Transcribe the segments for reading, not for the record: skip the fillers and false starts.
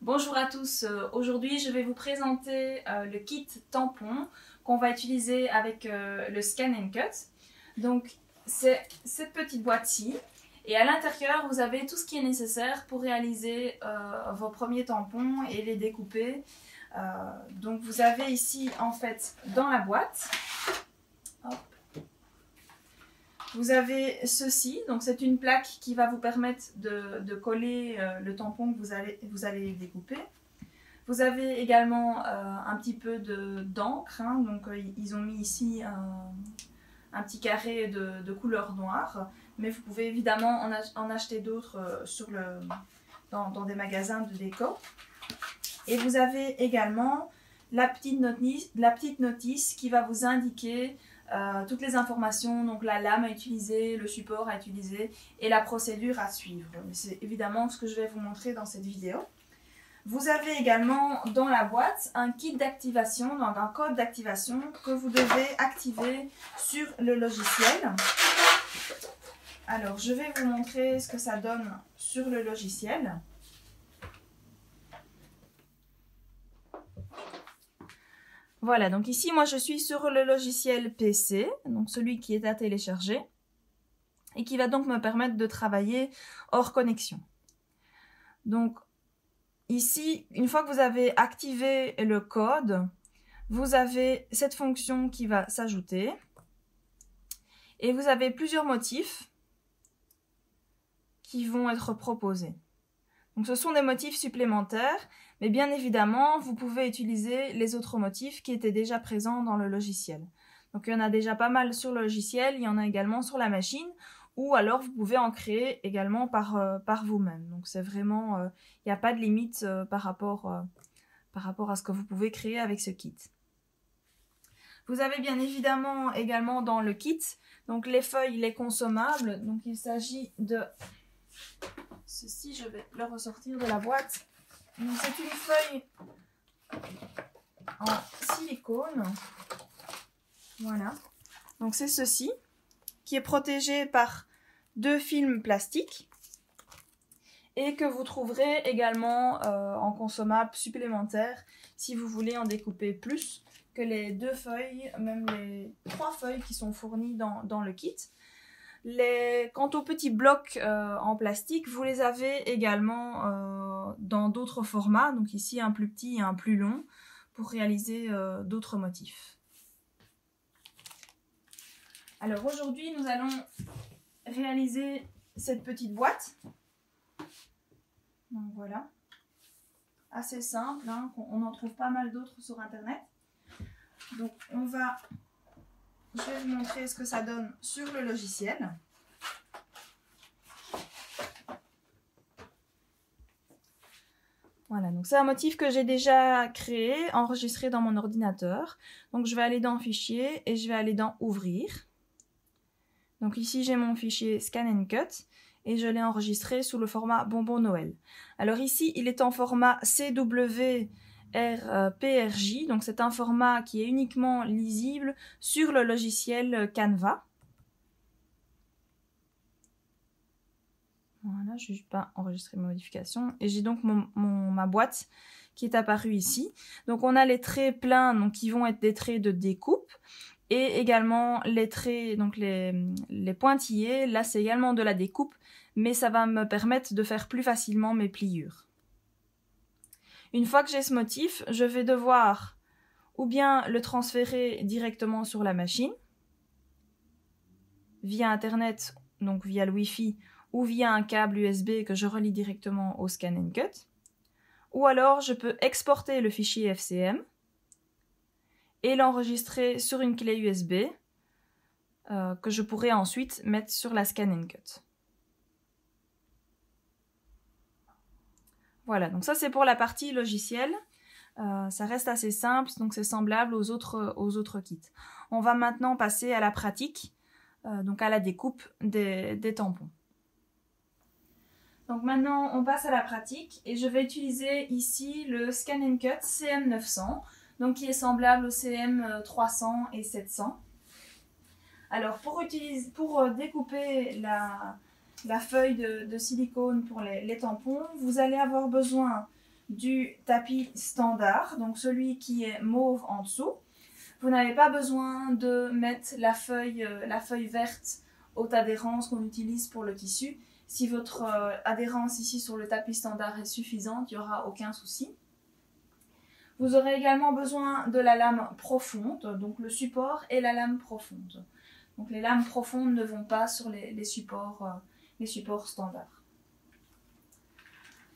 Bonjour à tous, aujourd'hui je vais vous présenter le kit tampon qu'on va utiliser avec le Scan & Cut. Donc c'est cette petite boîte-ci et à l'intérieur vous avez tout ce qui est nécessaire pour réaliser vos premiers tampons et les découper. Donc vous avez ici en fait dans la boîte, hop, vous avez ceci, donc c'est une plaque qui va vous permettre de coller le tampon que vous allez découper. Vous avez également un petit peu d'encre, hein, donc ils ont mis ici un petit carré de couleur noire, mais vous pouvez évidemment en acheter d'autres dans des magasins de déco. Et vous avez également la petite notice qui va vous indiquer toutes les informations, donc la lame à utiliser, le support à utiliser et la procédure à suivre. C'est évidemment ce que je vais vous montrer dans cette vidéo. Vous avez également dans la boîte un kit d'activation, donc un code d'activation que vous devez activer sur le logiciel. Alors je vais vous montrer ce que ça donne sur le logiciel. Voilà, donc ici, moi, je suis sur le logiciel PC, donc celui qui est à télécharger, et qui va donc me permettre de travailler hors connexion. Donc, ici, une fois que vous avez activé le code, vous avez cette fonction qui va s'ajouter, et vous avez plusieurs motifs qui vont être proposés. Donc, ce sont des motifs supplémentaires, mais bien évidemment, vous pouvez utiliser les autres motifs qui étaient déjà présents dans le logiciel. Donc, il y en a déjà pas mal sur le logiciel, il y en a également sur la machine, ou alors vous pouvez en créer également par vous-même. Donc, c'est vraiment, il n'y a pas de limite par rapport à ce que vous pouvez créer avec ce kit. Vous avez bien évidemment également dans le kit, donc les feuilles, les consommables. Donc, il s'agit de ceci, je vais le ressortir de la boîte. C'est une feuille en silicone. Voilà. Donc c'est ceci, qui est protégé par 2 films plastiques et que vous trouverez également en consommable supplémentaire si vous voulez en découper plus que les 2 feuilles, même les 3 feuilles qui sont fournies dans le kit. Quant aux petits blocs en plastique, vous les avez également dans d'autres formats, donc ici un plus petit et un plus long, pour réaliser d'autres motifs. Alors aujourd'hui, nous allons réaliser cette petite boîte. Donc voilà, assez simple, hein, on en trouve pas mal d'autres sur internet. Donc je vais vous montrer ce que ça donne sur le logiciel. Voilà, donc c'est un motif que j'ai déjà créé, enregistré dans mon ordinateur. Donc je vais aller dans Fichier et je vais aller dans Ouvrir. Donc ici j'ai mon fichier Scan & Cut et je l'ai enregistré sous le format Bonbon Noël. Alors ici il est en format CWRPRJ, donc c'est un format qui est uniquement lisible sur le logiciel Canva. Voilà, je n'ai pas enregistré mes modifications. Et j'ai donc ma boîte qui est apparue ici. Donc on a les traits pleins, donc qui vont être des traits de découpe. Et également les traits, donc les pointillés, là c'est également de la découpe, mais ça va me permettre de faire plus facilement mes pliures. Une fois que j'ai ce motif, je vais devoir ou bien le transférer directement sur la machine, via Internet, donc via le Wi-Fi, ou via un câble USB que je relie directement au Scan & Cut, ou alors je peux exporter le fichier FCM et l'enregistrer sur une clé USB que je pourrai ensuite mettre sur la Scan & Cut. Voilà, donc ça c'est pour la partie logicielle. Ça reste assez simple, donc c'est semblable aux autres kits. On va maintenant passer à la pratique, donc à la découpe des tampons. Donc maintenant on passe à la pratique et je vais utiliser ici le Scan & Cut CM900, donc qui est semblable au CM300 et 700. Alors pour découper la feuille de silicone pour les tampons, vous allez avoir besoin du tapis standard, donc celui qui est mauve en dessous. Vous n'avez pas besoin de mettre la feuille verte haute adhérence qu'on utilise pour le tissu. Si votre adhérence ici sur le tapis standard est suffisante, il n'y aura aucun souci. Vous aurez également besoin de la lame profonde, donc le support et la lame profonde. Donc les lames profondes ne vont pas sur les supports standards.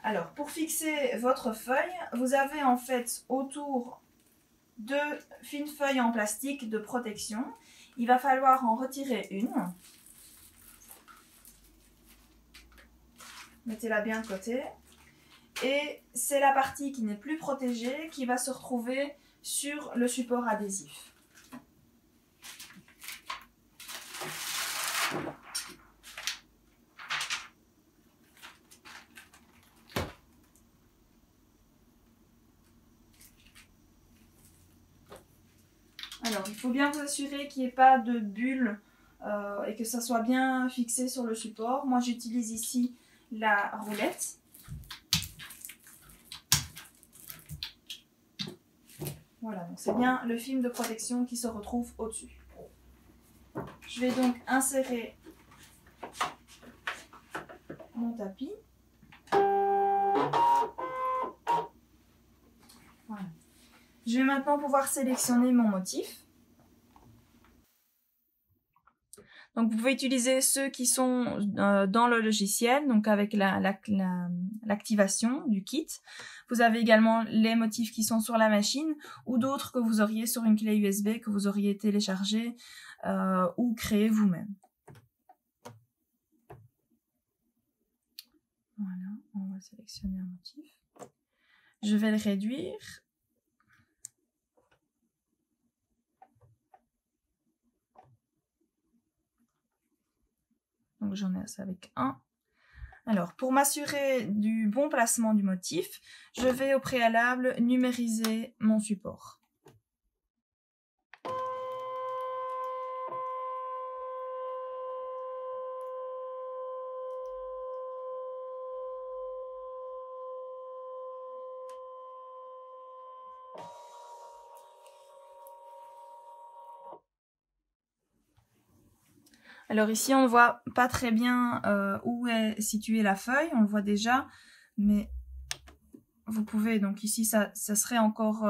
Alors pour fixer votre feuille, vous avez en fait autour 2 fines feuilles en plastique de protection. Il va falloir en retirer une. Mettez-la bien de côté. Et c'est la partie qui n'est plus protégée qui va se retrouver sur le support adhésif. Alors, il faut bien vous assurer qu'il n'y ait pas de bulle et que ça soit bien fixé sur le support. Moi, j'utilise ici la roulette. Voilà, donc c'est bien le film de protection qui se retrouve au-dessus. Je vais donc insérer mon tapis. Voilà. Je vais maintenant pouvoir sélectionner mon motif. Donc vous pouvez utiliser ceux qui sont dans le logiciel, donc avec l'activation du kit. Vous avez également les motifs qui sont sur la machine ou d'autres que vous auriez sur une clé USB que vous auriez téléchargé ou créé vous-même. Voilà, on va sélectionner un motif. Je vais le réduire. Donc j'en ai assez avec un. Alors, pour m'assurer du bon placement du motif, je vais au préalable numériser mon support. Alors ici, on ne voit pas très bien où est située la feuille, on le voit déjà, mais vous pouvez, donc ici, ça serait encore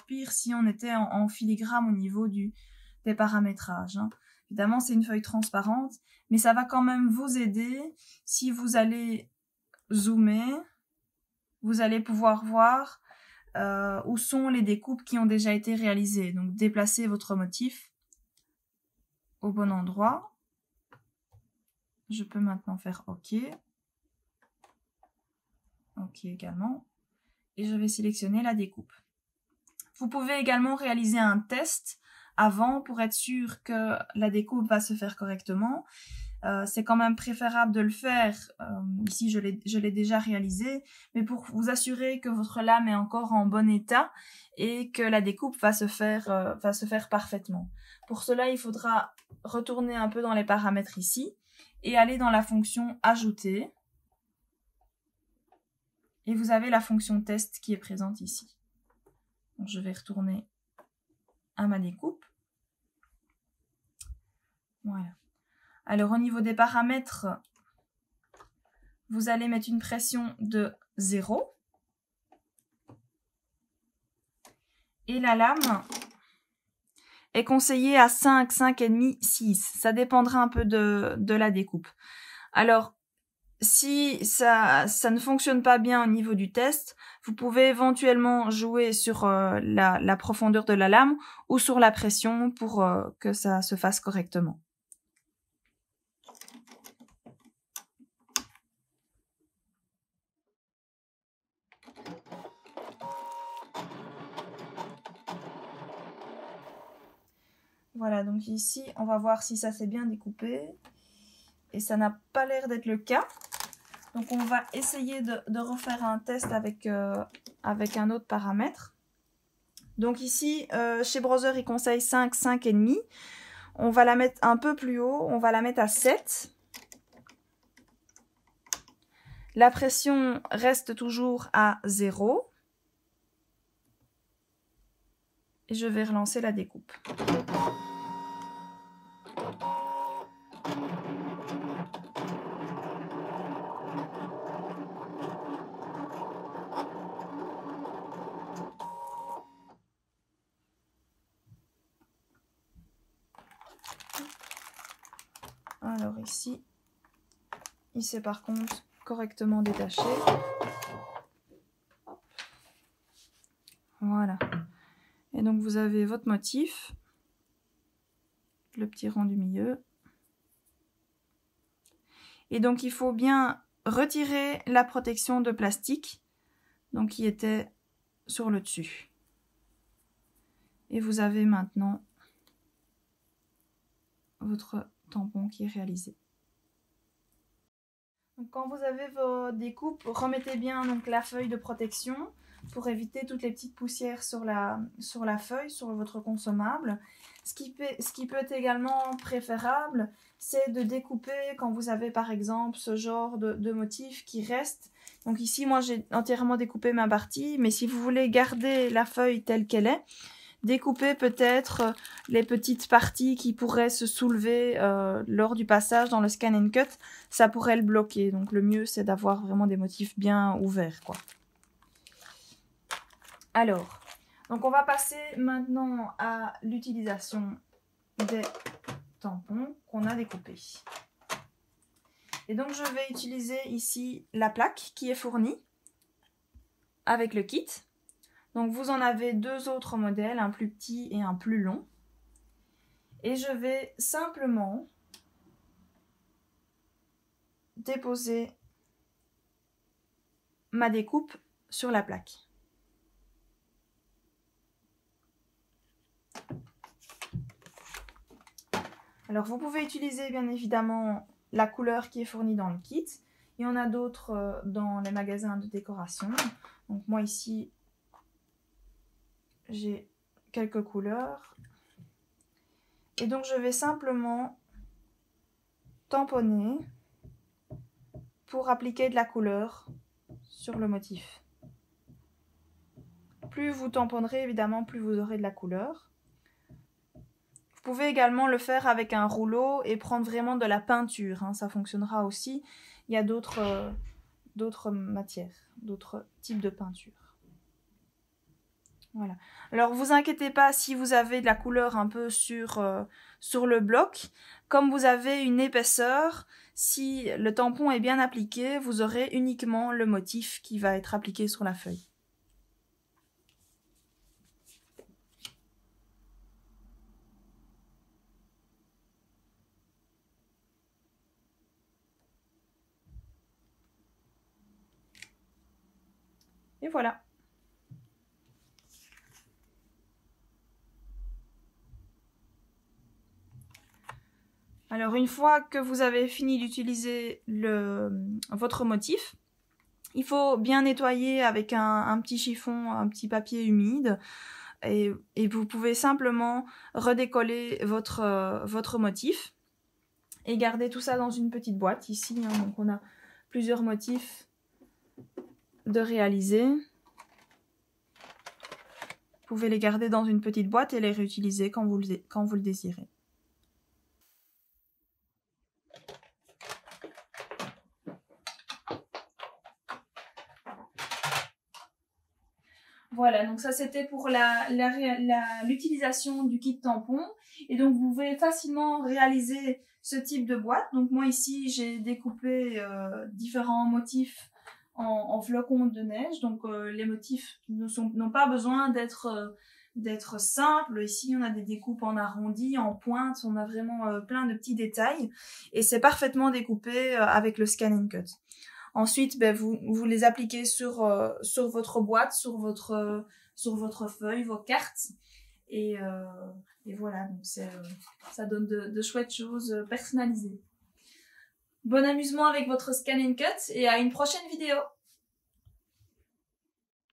pire si on était en filigrane au niveau des paramétrages. Hein. Évidemment, c'est une feuille transparente, mais ça va quand même vous aider. Si vous allez zoomer, vous allez pouvoir voir où sont les découpes qui ont déjà été réalisées. Donc, déplacez votre motif au bon endroit. Je peux maintenant faire OK. OK également. Et je vais sélectionner la découpe. Vous pouvez également réaliser un test avant pour être sûr que la découpe va se faire correctement. C'est quand même préférable de le faire. Ici, je l'ai déjà réalisé. Mais pour vous assurer que votre lame est encore en bon état et que la découpe va se faire parfaitement. Pour cela, il faudra retourner un peu dans les paramètres ici et aller dans la fonction ajouter. Et vous avez la fonction test qui est présente ici. Donc, je vais retourner à ma découpe. Voilà. Alors, au niveau des paramètres, vous allez mettre une pression de 0. Et la lame est conseillée à 5, 5,5, 6. Ça dépendra un peu de la découpe. Alors, si ça ne fonctionne pas bien au niveau du test, vous pouvez éventuellement jouer sur la profondeur de la lame ou sur la pression pour que ça se fasse correctement. Voilà, donc ici, on va voir si ça s'est bien découpé. Et ça n'a pas l'air d'être le cas. Donc on va essayer de refaire un test avec un autre paramètre. Donc ici, chez Brother, il conseille 5, 5,5. On va la mettre un peu plus haut, on va la mettre à 7. La pression reste toujours à 0. Et je vais relancer la découpe. Alors ici, il s'est par contre correctement détaché. Voilà. Et donc vous avez votre motif, le petit rond du milieu. Et donc il faut bien retirer la protection de plastique, donc qui était sur le dessus. Et vous avez maintenant votre tampon qui est réalisé. Donc quand vous avez vos découpes, remettez bien donc la feuille de protection pour éviter toutes les petites poussières sur la feuille, sur votre consommable. Ce qui peut être également préférable, c'est de découper quand vous avez par exemple ce genre de motif qui reste. Donc ici, moi j'ai entièrement découpé ma partie, mais si vous voulez garder la feuille telle qu'elle est, découpez peut-être les petites parties qui pourraient se soulever lors du passage dans le scan and cut, ça pourrait le bloquer. Donc le mieux c'est d'avoir vraiment des motifs bien ouverts, quoi. Alors, donc on va passer maintenant à l'utilisation des tampons qu'on a découpés. Et donc je vais utiliser ici la plaque qui est fournie avec le kit. Donc vous en avez deux autres modèles, un plus petit et un plus long. Et je vais simplement déposer ma découpe sur la plaque. Alors vous pouvez utiliser bien évidemment la couleur qui est fournie dans le kit. Il y en a d'autres dans les magasins de décoration. Donc moi ici, j'ai quelques couleurs. Et donc je vais simplement tamponner pour appliquer de la couleur sur le motif. Plus vous tamponnerez, évidemment, plus vous aurez de la couleur. Vous pouvez également le faire avec un rouleau et prendre vraiment de la peinture, hein, ça fonctionnera aussi. Il y a d'autres matières, d'autres types de peinture. Voilà. Alors vous inquiétez pas si vous avez de la couleur un peu sur le bloc. Comme vous avez une épaisseur, si le tampon est bien appliqué, vous aurez uniquement le motif qui va être appliqué sur la feuille. Et voilà. Alors une fois que vous avez fini d'utiliser votre motif, il faut bien nettoyer avec un petit chiffon, un petit papier humide. Et vous pouvez simplement redécoller votre motif et garder tout ça dans une petite boîte ici, hein, donc on a plusieurs motifs de réaliser. Vous pouvez les garder dans une petite boîte et les réutiliser quand vous le désirez. Voilà, donc ça c'était pour l'utilisation du kit tampon. Et donc vous pouvez facilement réaliser ce type de boîte. Donc moi ici j'ai découpé différents motifs en flocons de neige. Donc les motifs n'ont pas besoin d'être simples. Ici on a des découpes en arrondi, en pointe, on a vraiment plein de petits détails. Et c'est parfaitement découpé avec le scan and cut. Ensuite, ben, vous les appliquez sur votre boîte, sur votre feuille, vos cartes. Et voilà, donc ça donne de chouettes choses personnalisées. Bon amusement avec votre scan and cut et à une prochaine vidéo.